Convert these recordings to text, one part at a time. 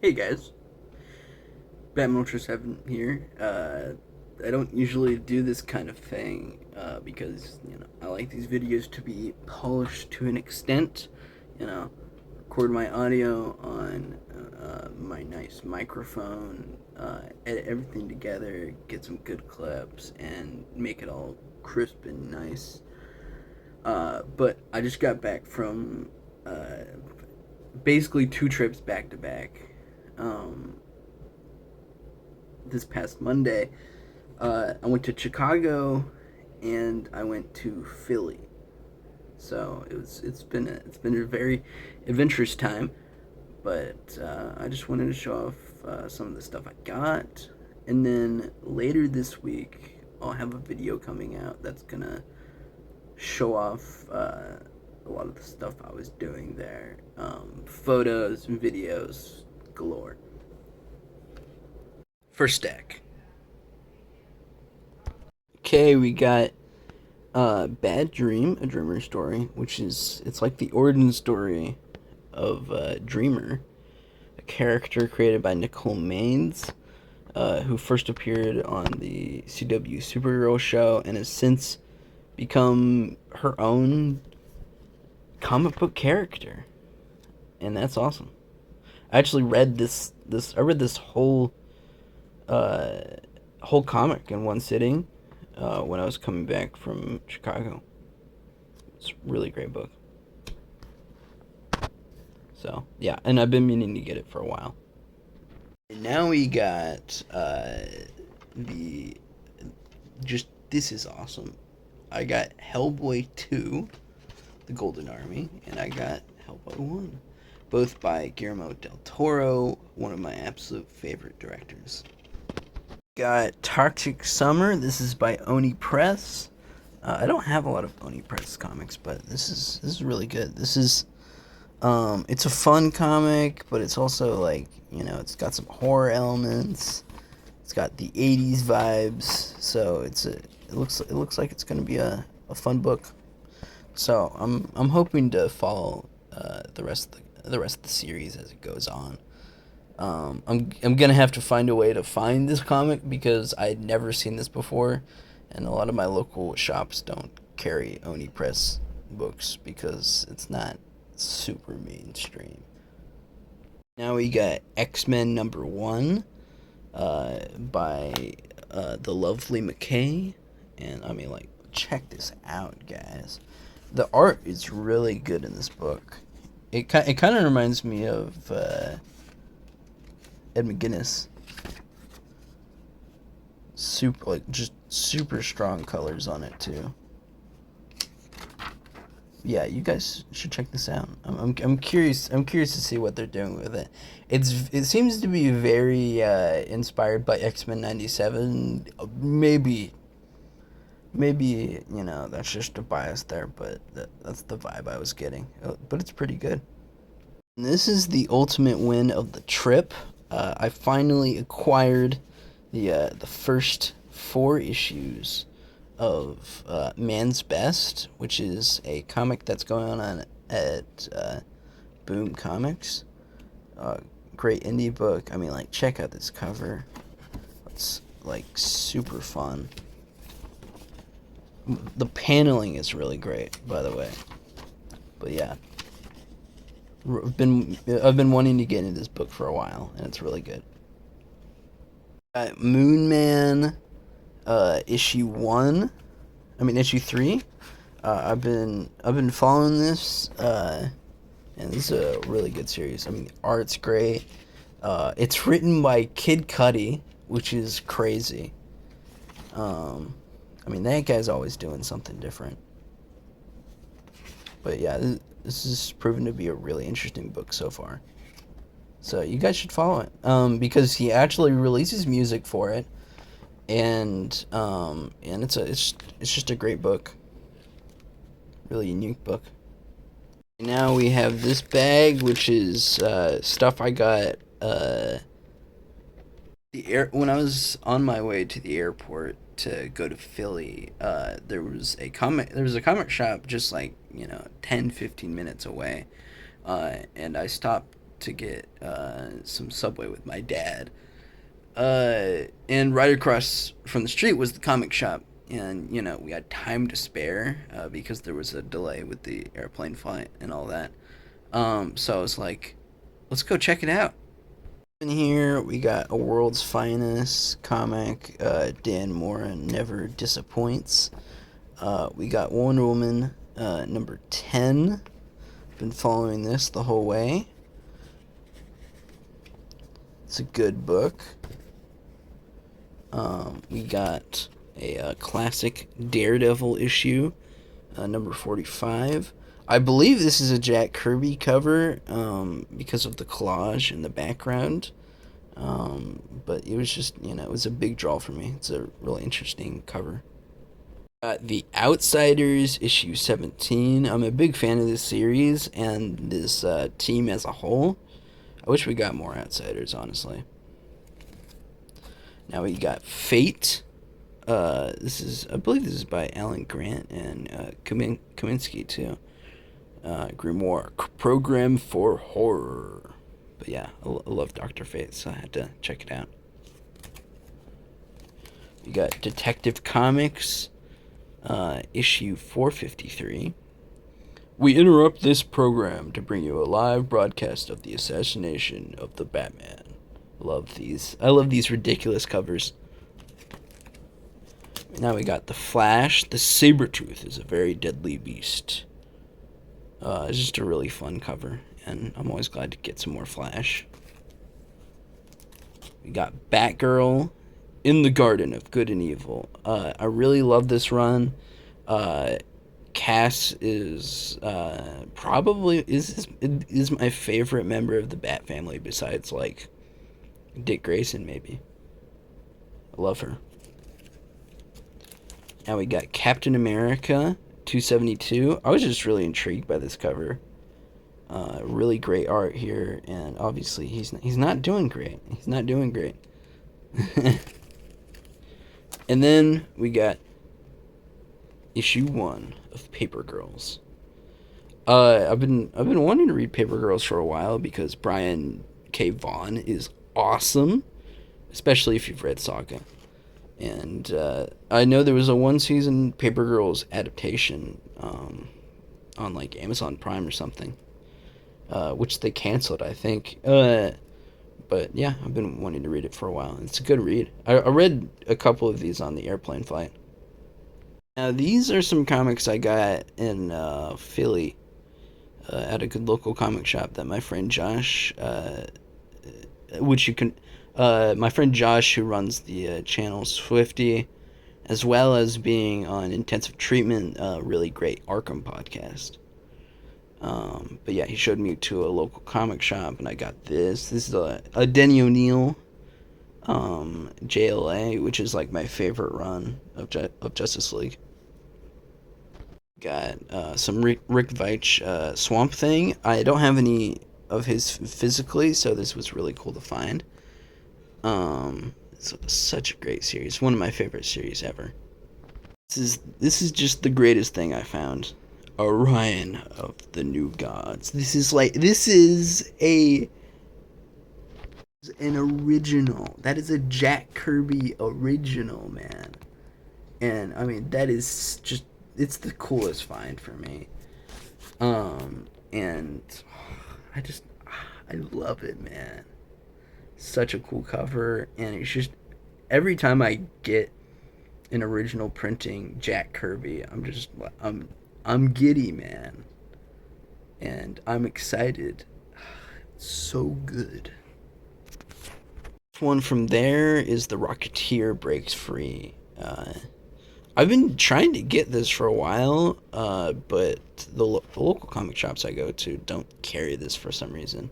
Hey guys, Batman Ultra 7 here. I don't usually do this kind of thing because, I like these videos to be polished to an extent. Record my audio on my nice microphone, edit everything together, get some good clips, and make it all crisp and nice. But I just got back from basically two trips back to back. Um, this past Monday, I went to Chicago and I went to Philly. So it's been a very adventurous time, but I just wanted to show off some of the stuff I got, and then later this week I'll have a video coming out that's gonna show off a lot of the stuff I was doing there, photos and videos galore. First stack. Okay, we got Bad Dream, a Dreamer story, which is it's like the origin story of Dreamer, a character created by Nicole Maines, who first appeared on the CW Supergirl show and has since become her own comic book character, and that's awesome. I actually read this I read this uh, whole comic in one sitting when I was coming back from Chicago. It's a really great book. So yeah, and I've been meaning to get it for a while. And now we got the just this is awesome. I got Hellboy 2, The Golden Army, and I got Hellboy 1, both by Guillermo del Toro, one of my absolute favorite directors. Got Toxic Summer. This is by Oni Press. I don't have a lot of Oni Press comics, but this is really good. This is it's a fun comic, but it's also like it's got some horror elements. It's got the '80s vibes, so it looks like it's gonna be a fun book. So I'm hoping to follow the rest of the series as it goes on. I'm gonna have to find a way to find this comic because I'd never seen this before, and a lot of my local shops don't carry Oni Press books because it's not super mainstream. Now we got X-Men #1 by the lovely McKay, and I mean, like, check this out, guys. The art is really good in this book. It kind of reminds me of Ed McGuinness. Super, like, just super strong colors on it too. Yeah, you guys should check this out. I'm curious. I'm curious to see what they're doing with it. It seems to be very inspired by X-Men '97. Maybe that's just a bias there, but that's the vibe I was getting. But it's pretty good. And this is the ultimate win of the trip. I finally acquired the first four issues of Man's Best, which is a comic that's going on at Boom Comics. Great indie book. I mean, like, check out this cover. It's like super fun. The paneling is really great, by the way. But yeah, I've been wanting to get into this book for a while, and it's really good. Moon Man, issue 3. I've been following this, and this is a really good series. I mean, the art's great. It's written by Kid Cudi, which is crazy. I mean, that guy's always doing something different. But yeah, this has proven to be a really interesting book so far. So you guys should follow it, because he actually releases music for it, and it's just a great book, really unique book. Now we have this bag, which is stuff I got when I was on my way to the airport to go to Philly. There was a comic shop just like 10-15 minutes away, and I stopped to get some Subway with my dad. And right across from the street was the comic shop. And, we had time to spare because there was a delay with the airplane flight and all that. So I was like, let's go check it out. In here, we got A World's Finest comic, Dan Mora Never Disappoints. We got Wonder Woman number 10. Been following this the whole way. It's a good book. We got a classic Daredevil issue, number 45. I believe this is a Jack Kirby cover because of the collage in the background. But it was just, it was a big draw for me. It's a really interesting cover. The Outsiders, issue 17. I'm a big fan of this series and this team as a whole. I wish we got more Outsiders, honestly. Now we got Fate. I believe this is by Alan Grant and Kaminsky too. Grimoire Program for Horror. But yeah, I love Dr. Fate, so I had to check it out. We got Detective Comics, issue 453. We interrupt this program to bring you a live broadcast of the assassination of the Batman. Love these. I love these ridiculous covers. Now we got The Flash. The Sabretooth is a very deadly beast. It's just a really fun cover, and I'm always glad to get some more Flash. We got Batgirl, In the Garden of Good and Evil. I really love this run. Cass is probably is my favorite member of the Bat family besides like Dick Grayson maybe. I love her. Now we got Captain America 272. I was just really intrigued by this cover. Really great art here, and obviously he's not doing great. He's not doing great. And then we got issue 1 of Paper Girls. I've been wanting to read Paper Girls for a while because Brian K. Vaughan is awesome, especially if you've read Saga. And I know there was a 1-season Paper Girls adaptation on like Amazon Prime or something, which they canceled, I think. But yeah, I've been wanting to read it for a while. It's a good read. I read a couple of these on the airplane flight. Now these are some comics I got in Philly at a good local comic shop that my friend Josh, my friend Josh, who runs the channel Swifty, as well as being on Intensive Treatment, really great Arkham podcast. But yeah, he showed me to a local comic shop, and I got this. This is a Denny O'Neil JLA, which is like my favorite run of Justice League. Got some Rick Veitch Swamp Thing. I don't have any of his physically, so this was really cool to find. It's such a great series. One of my favorite series ever. This is just the greatest thing I found. Orion of the New Gods. This is an original. That is a Jack Kirby original, man. And I mean, that is just, it's the coolest find for me. And I love it, man. Such a cool cover, and it's just every time I get an original printing Jack Kirby, I'm giddy, man. And I'm excited. It's so good. One from there is The Rocketeer Breaks Free. I've been trying to get this for a while, but the local comic shops I go to don't carry this for some reason.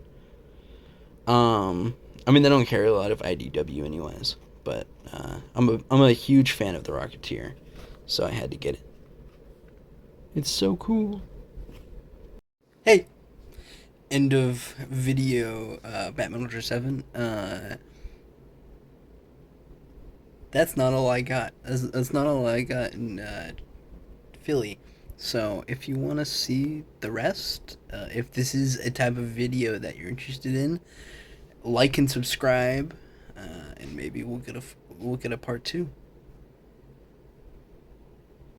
I mean, they don't carry a lot of IDW anyways, but I'm a huge fan of The Rocketeer, so I had to get it. It's so cool. Hey, end of video, Batman Ultra 7. That's not all I got. That's not all I got in Philly. So if you want to see the rest, if this is a type of video that you're interested in, like and subscribe, and maybe we'll get a part two.